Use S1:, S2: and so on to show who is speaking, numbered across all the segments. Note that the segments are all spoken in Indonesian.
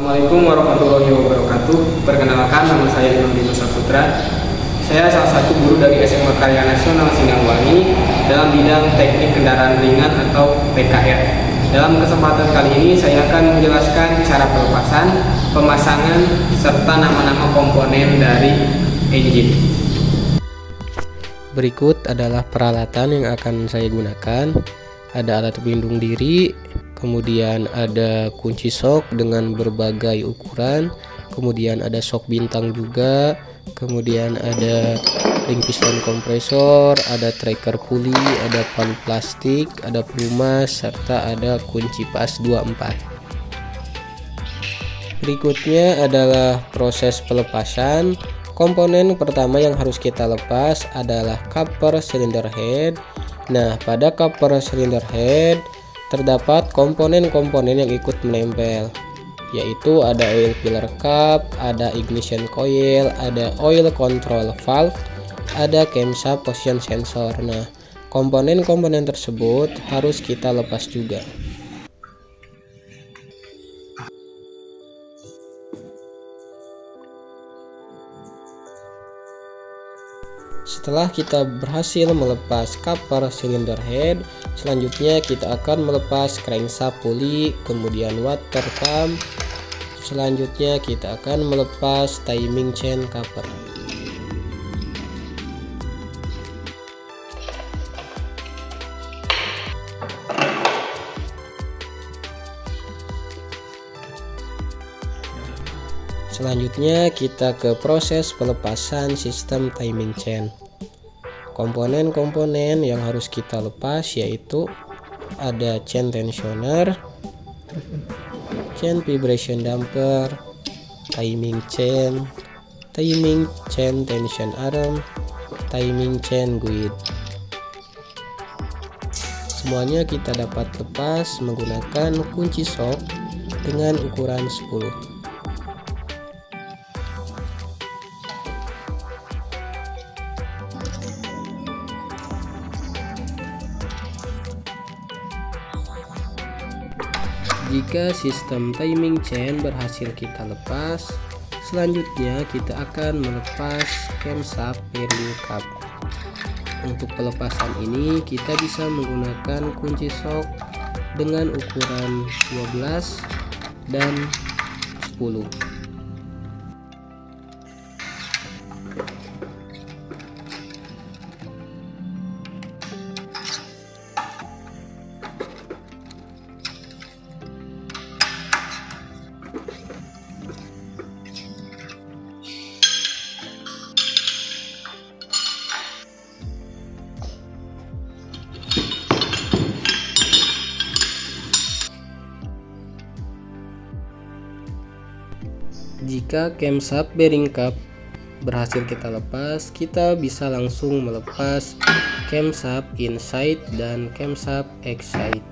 S1: Assalamualaikum warahmatullahi wabarakatuh. Perkenalkan, nama saya Imam Bima Saputra. Saya salah satu guru dari SMA Karya Nasional Sinangwangi dalam bidang teknik kendaraan ringan atau PKR. Dalam kesempatan kali ini saya akan menjelaskan cara pelepasan, pemasangan, serta nama-nama komponen dari engine.
S2: Berikut adalah peralatan yang akan saya gunakan. Ada alat pelindung diri, kemudian ada kunci sok dengan berbagai ukuran, kemudian ada sok bintang juga, kemudian ada ring piston kompresor, ada tracker puli, ada palu plastik, ada pelumas, serta ada kunci pas 24. Berikutnya adalah proses pelepasan. Komponen pertama yang harus kita lepas adalah cover cylinder head. Nah, pada cover cylinder head terdapat komponen-komponen yang ikut menempel, yaitu ada oil filler cup, ada ignition coil, ada oil control valve, ada camshaft position sensor. Nah, komponen-komponen tersebut harus kita lepas juga. Setelah kita berhasil melepas cover cylinder head, selanjutnya kita akan melepas crankshaft puli, kemudian water pump. Selanjutnya kita akan melepas timing chain cover. Selanjutnya kita ke proses pelepasan sistem timing chain. Komponen-komponen yang harus kita lepas yaitu ada chain tensioner, chain vibration damper, timing chain tension arm, timing chain guide. Semuanya kita dapat lepas menggunakan kunci sok dengan ukuran 10. Jika sistem timing chain berhasil kita lepas, selanjutnya kita akan melepas camshaft bearing cup. Untuk pelepasan ini kita bisa menggunakan kunci sok dengan ukuran 12 dan 10. Jika camshaft bearing cup berhasil kita lepas, kita bisa langsung melepas camshaft inside dan camshaft outside.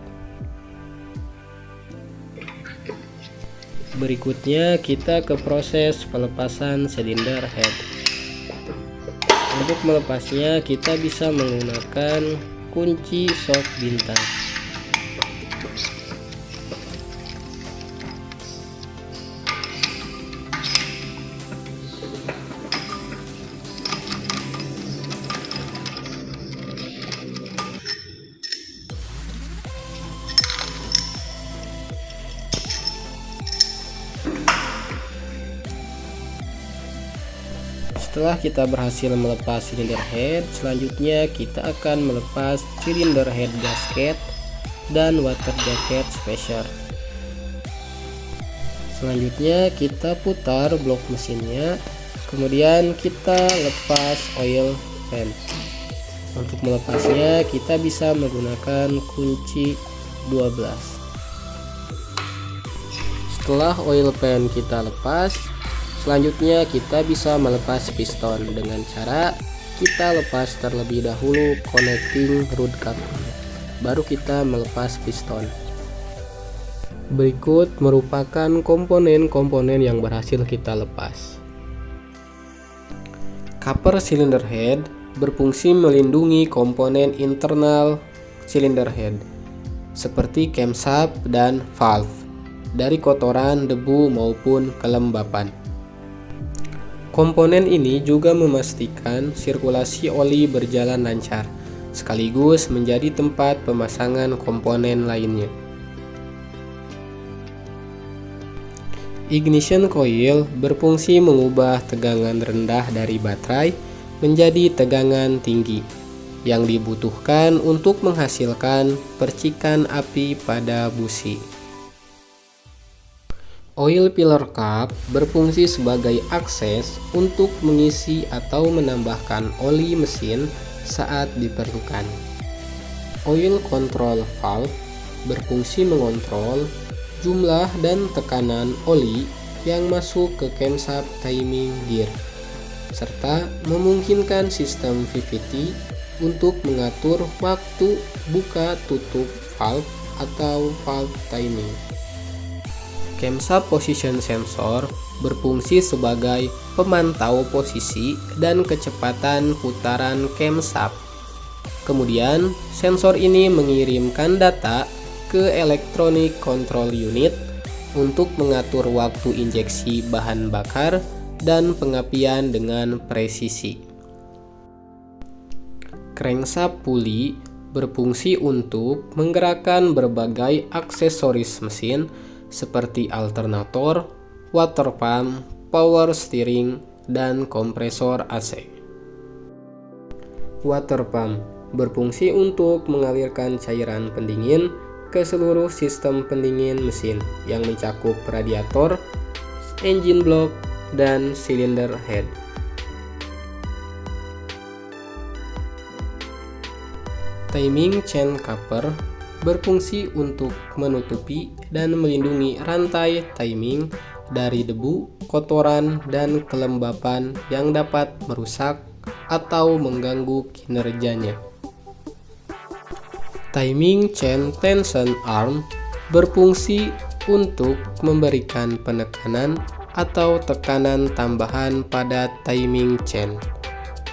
S2: Berikutnya kita ke proses pelepasan silinder head. Untuk melepasnya kita bisa menggunakan kunci sok bintang. Setelah kita berhasil melepas cylinder head, selanjutnya kita akan melepas cylinder head gasket dan water jacket spacer. Selanjutnya kita putar blok mesinnya, kemudian kita lepas oil pan. Untuk melepasnya kita bisa menggunakan kunci 12. Setelah oil pan kita lepas, selanjutnya kita bisa melepas piston dengan cara kita lepas terlebih dahulu connecting rod cap, baru kita melepas piston. Berikut merupakan komponen-komponen yang berhasil kita lepas. Cover cylinder head berfungsi melindungi komponen internal cylinder head seperti camshaft dan valve. dari kotoran, debu, maupun kelembapan. Komponen ini juga memastikan sirkulasi oli berjalan lancar, sekaligus menjadi tempat pemasangan komponen lainnya. Ignition coil berfungsi mengubah tegangan rendah dari baterai menjadi tegangan tinggi yang dibutuhkan untuk menghasilkan percikan api pada busi. Oil filler cap berfungsi sebagai akses untuk mengisi atau menambahkan oli mesin saat diperlukan. Oil control valve berfungsi mengontrol jumlah dan tekanan oli yang masuk ke camshaft timing gear, serta memungkinkan sistem VVT untuk mengatur waktu buka tutup valve atau valve timing. Camshaft position sensor berfungsi sebagai pemantau posisi dan kecepatan putaran camshaft. Kemudian, sensor ini mengirimkan data ke electronic control unit untuk mengatur waktu injeksi bahan bakar dan pengapian dengan presisi. Crankshaft pulley berfungsi untuk menggerakkan berbagai aksesoris mesin seperti alternator, water pump, power steering, dan kompresor AC. Water pump berfungsi untuk mengalirkan cairan pendingin ke seluruh sistem pendingin mesin yang mencakup radiator, engine block, dan cylinder head. Timing chain cover berfungsi untuk menutupi dan melindungi rantai timing dari debu, kotoran, dan kelembapan yang dapat merusak atau mengganggu kinerjanya. Timing chain tension arm berfungsi untuk memberikan penekanan atau tekanan tambahan pada timing chain,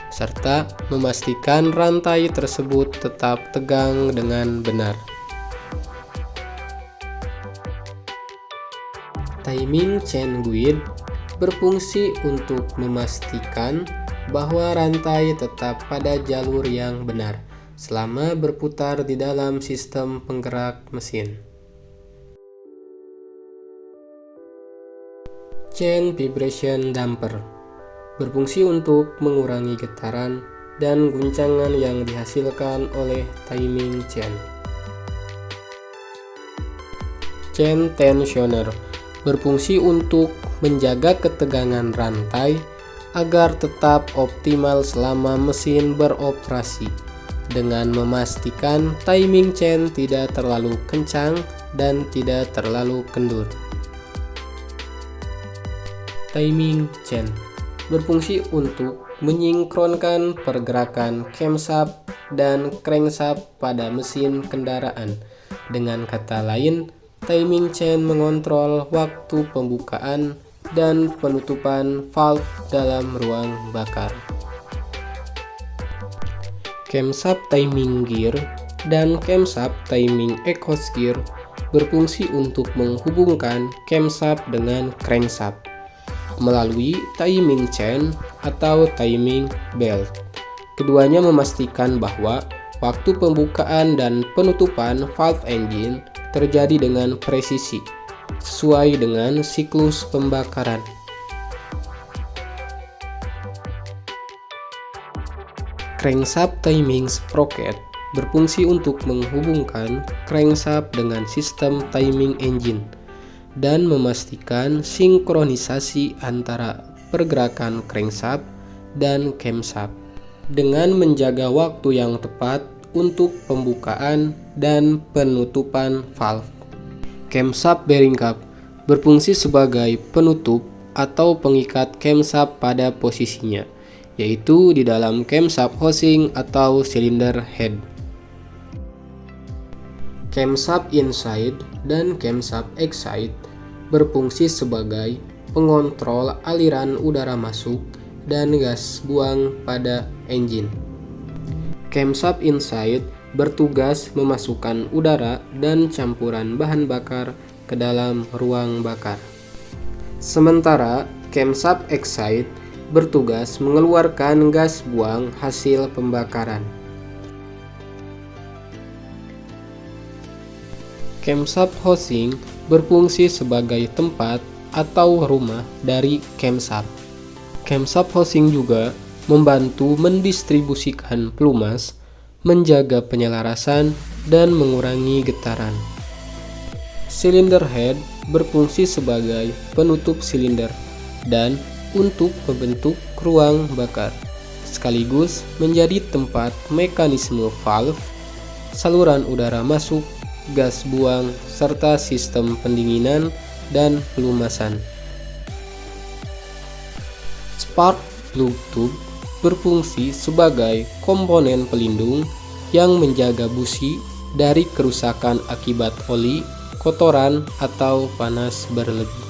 S2: serta memastikan rantai tersebut tetap tegang dengan benar. Timing chain guide berfungsi untuk memastikan bahwa rantai tetap pada jalur yang benar selama berputar di dalam sistem penggerak mesin. Chain vibration damper berfungsi untuk mengurangi getaran dan guncangan yang dihasilkan oleh timing chain. Chain tensioner berfungsi untuk menjaga ketegangan rantai agar tetap optimal selama mesin beroperasi, dengan memastikan timing chain tidak terlalu kencang dan tidak terlalu kendur. Timing chain berfungsi untuk menyinkronkan pergerakan camshaft dan crankshaft pada mesin kendaraan. Dengan kata lain, timing chain mengontrol waktu pembukaan dan penutupan valve dalam ruang bakar. Camshaft timing gear dan camshaft timing exhaust gear berfungsi untuk menghubungkan camshaft dengan crankshaft melalui timing chain atau timing belt. Keduanya memastikan bahwa waktu pembukaan dan penutupan valve engine terjadi dengan presisi, sesuai dengan siklus pembakaran. Crankshaft timing sprocket berfungsi untuk menghubungkan crankshaft dengan sistem timing engine dan memastikan sinkronisasi antara pergerakan crankshaft dan camshaft dengan menjaga waktu yang tepat untuk pembukaan dan penutupan valve. Camshaft bearing cap berfungsi sebagai penutup atau pengikat camshaft pada posisinya, yaitu di dalam camshaft housing atau cylinder head. Camshaft inside dan camshaft exit berfungsi sebagai pengontrol aliran udara masuk dan gas buang pada engine. Camshaft inside bertugas memasukkan udara dan campuran bahan bakar ke dalam ruang bakar. Sementara camshaft exhaust bertugas mengeluarkan gas buang hasil pembakaran. Camshaft housing berfungsi sebagai tempat atau rumah dari camshaft. Camshaft housing juga membantu mendistribusikan pelumas, menjaga penyelarasan, dan mengurangi getaran. Cylinder head berfungsi sebagai penutup silinder dan untuk membentuk ruang bakar, sekaligus menjadi tempat mekanisme valve, saluran udara masuk, gas buang, serta sistem pendinginan dan pelumasan. Spark plug tube berfungsi sebagai komponen pelindung yang menjaga busi dari kerusakan akibat oli, kotoran, atau panas berlebih.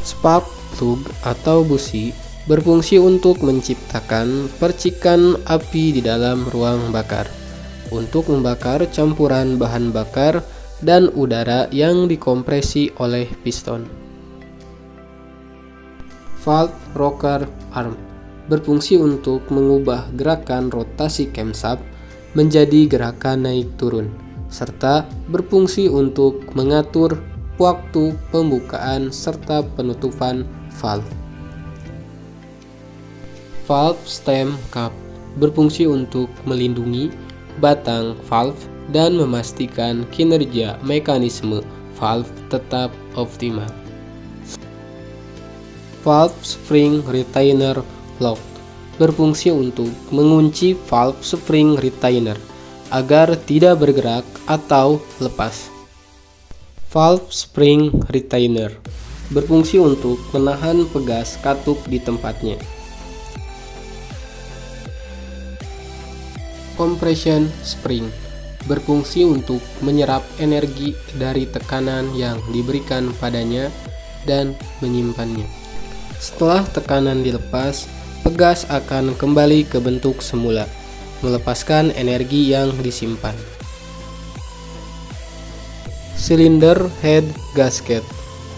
S2: Spark plug atau busi berfungsi untuk menciptakan percikan api di dalam ruang bakar, untuk membakar campuran bahan bakar dan udara yang dikompresi oleh piston. Valve rocker arm berfungsi untuk mengubah gerakan rotasi camshaft menjadi gerakan naik turun, serta berfungsi untuk mengatur waktu pembukaan serta penutupan valve. Valve stem cap berfungsi untuk melindungi batang valve dan memastikan kinerja mekanisme valve tetap optimal. Valve spring retainer lock berfungsi untuk mengunci valve spring retainer agar tidak bergerak atau lepas. Valve spring retainer berfungsi untuk menahan pegas katup di tempatnya. Compression spring berfungsi untuk menyerap energi dari tekanan yang diberikan padanya dan menyimpannya. Setelah tekanan dilepas, pegas akan kembali ke bentuk semula, melepaskan energi yang disimpan. Cylinder head gasket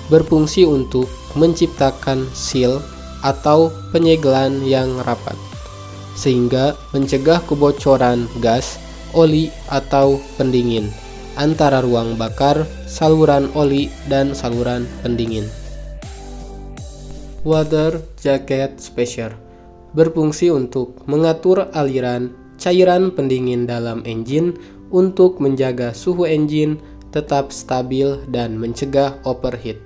S2: berfungsi untuk menciptakan seal atau penyegelan yang rapat, sehingga mencegah kebocoran gas, oli, atau pendingin antara ruang bakar, saluran oli, dan saluran pendingin. Water jacket spacer berfungsi untuk mengatur aliran cairan pendingin dalam engine untuk menjaga suhu engine tetap stabil dan mencegah overheat.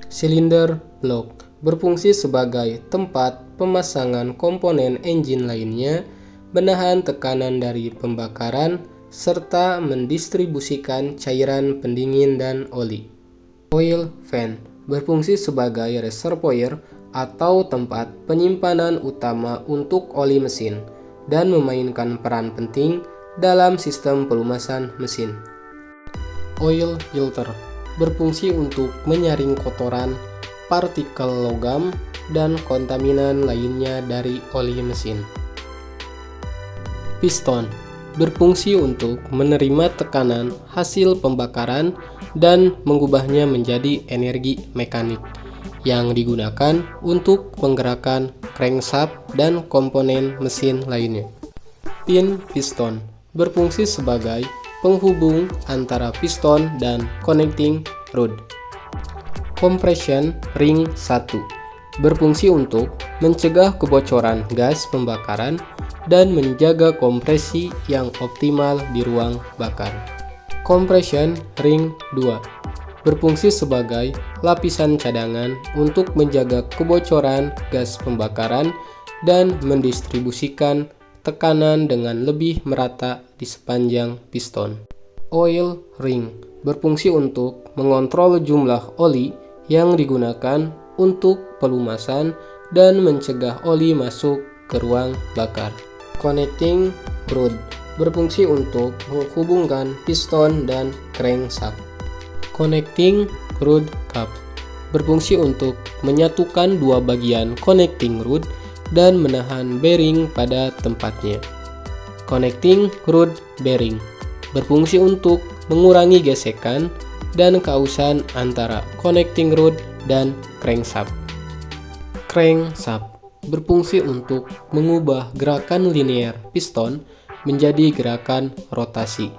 S2: Cylinder block berfungsi sebagai tempat pemasangan komponen engine lainnya, menahan tekanan dari pembakaran, serta mendistribusikan cairan pendingin dan oli. Oil fan berfungsi sebagai reservoir atau tempat penyimpanan utama untuk oli mesin dan memainkan peran penting dalam sistem pelumasan mesin. Oil filter berfungsi untuk menyaring kotoran, partikel logam, dan kontaminan lainnya dari oli mesin. Piston berfungsi untuk menerima tekanan hasil pembakaran dan mengubahnya menjadi energi mekanik yang digunakan untuk menggerakkan crankshaft dan komponen mesin lainnya. Pin piston berfungsi sebagai penghubung antara piston dan connecting rod. Compression ring 1 berfungsi untuk mencegah kebocoran gas pembakaran dan menjaga kompresi yang optimal di ruang bakar. Compression ring 2 berfungsi sebagai lapisan cadangan untuk menjaga kebocoran gas pembakaran dan mendistribusikan tekanan dengan lebih merata di sepanjang piston. Oil ring berfungsi untuk mengontrol jumlah oli yang digunakan untuk pelumasan dan mencegah oli masuk ke ruang bakar. Connecting rod berfungsi untuk menghubungkan piston dan crankshaft. Connecting rod cap berfungsi untuk menyatukan dua bagian connecting rod dan menahan bearing pada tempatnya. Connecting rod bearing berfungsi untuk mengurangi gesekan dan keausan antara connecting rod dan crankshaft. Crankshaft berfungsi untuk mengubah gerakan linear piston menjadi gerakan rotasi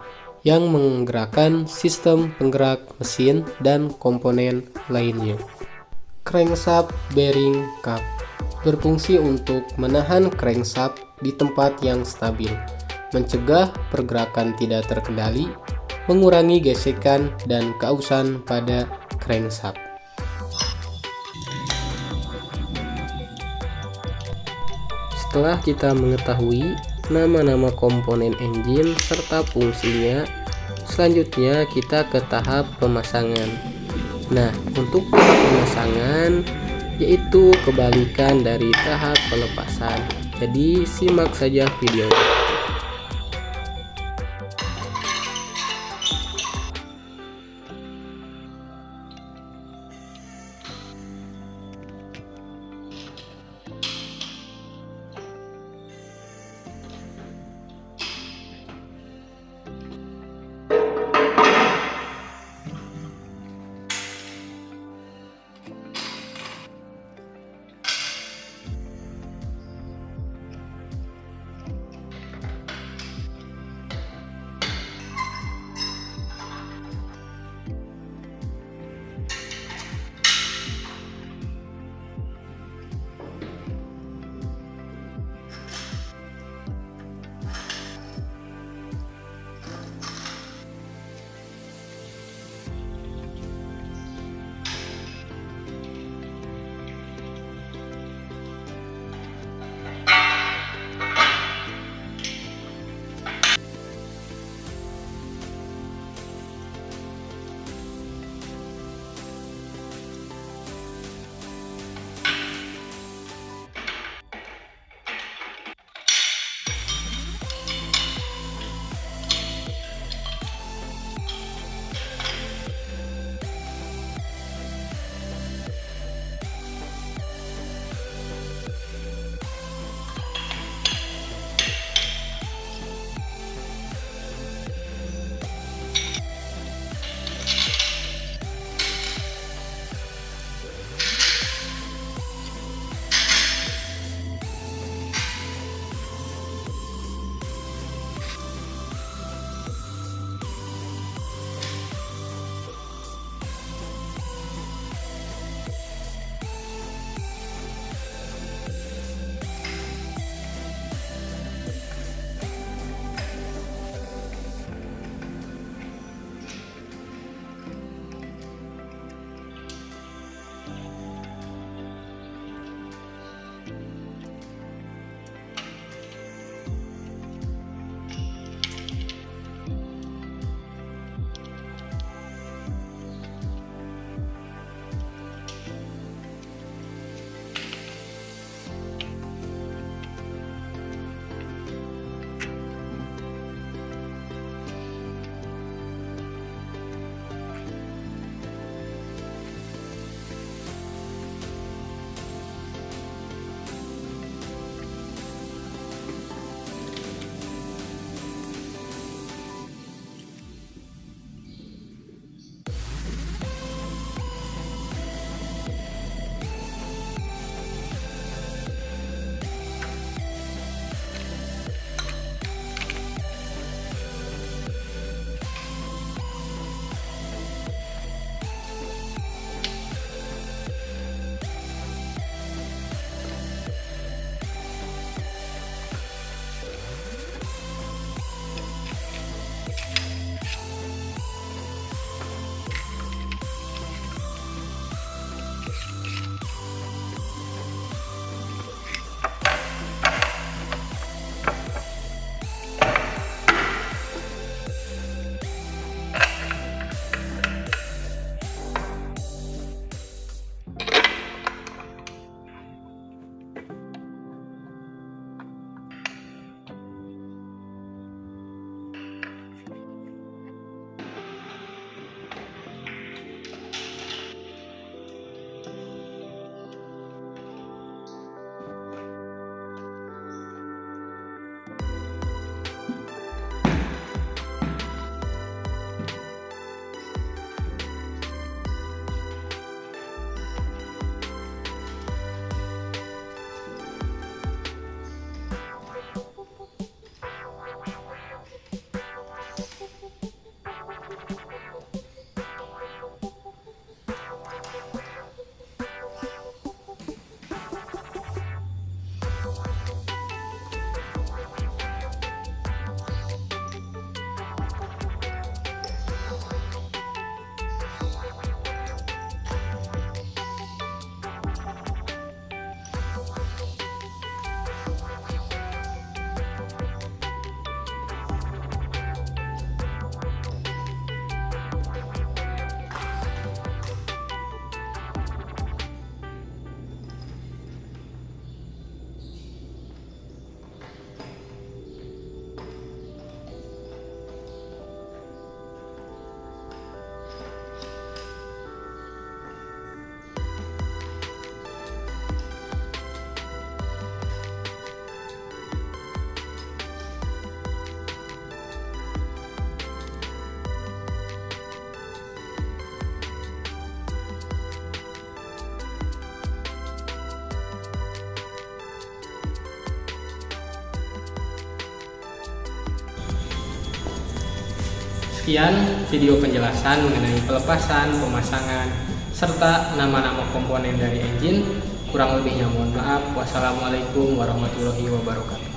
S2: yang menggerakkan sistem penggerak mesin dan komponen lainnya. Crankshaft bearing cup berfungsi untuk menahan crankshaft di tempat yang stabil, mencegah pergerakan tidak terkendali, mengurangi gesekan dan keausan pada crankshaft. Setelah kita mengetahui nama-nama komponen engine serta fungsinya, selanjutnya kita ke tahap pemasangan. Nah, untuk tahap pemasangan yaitu kebalikan dari tahap pelepasan. Jadi simak saja videonya.
S1: Sekian video penjelasan mengenai pelepasan, pemasangan, serta nama-nama komponen dari engine. Kurang lebihnya mohon maaf. Wassalamualaikum warahmatullahi wabarakatuh.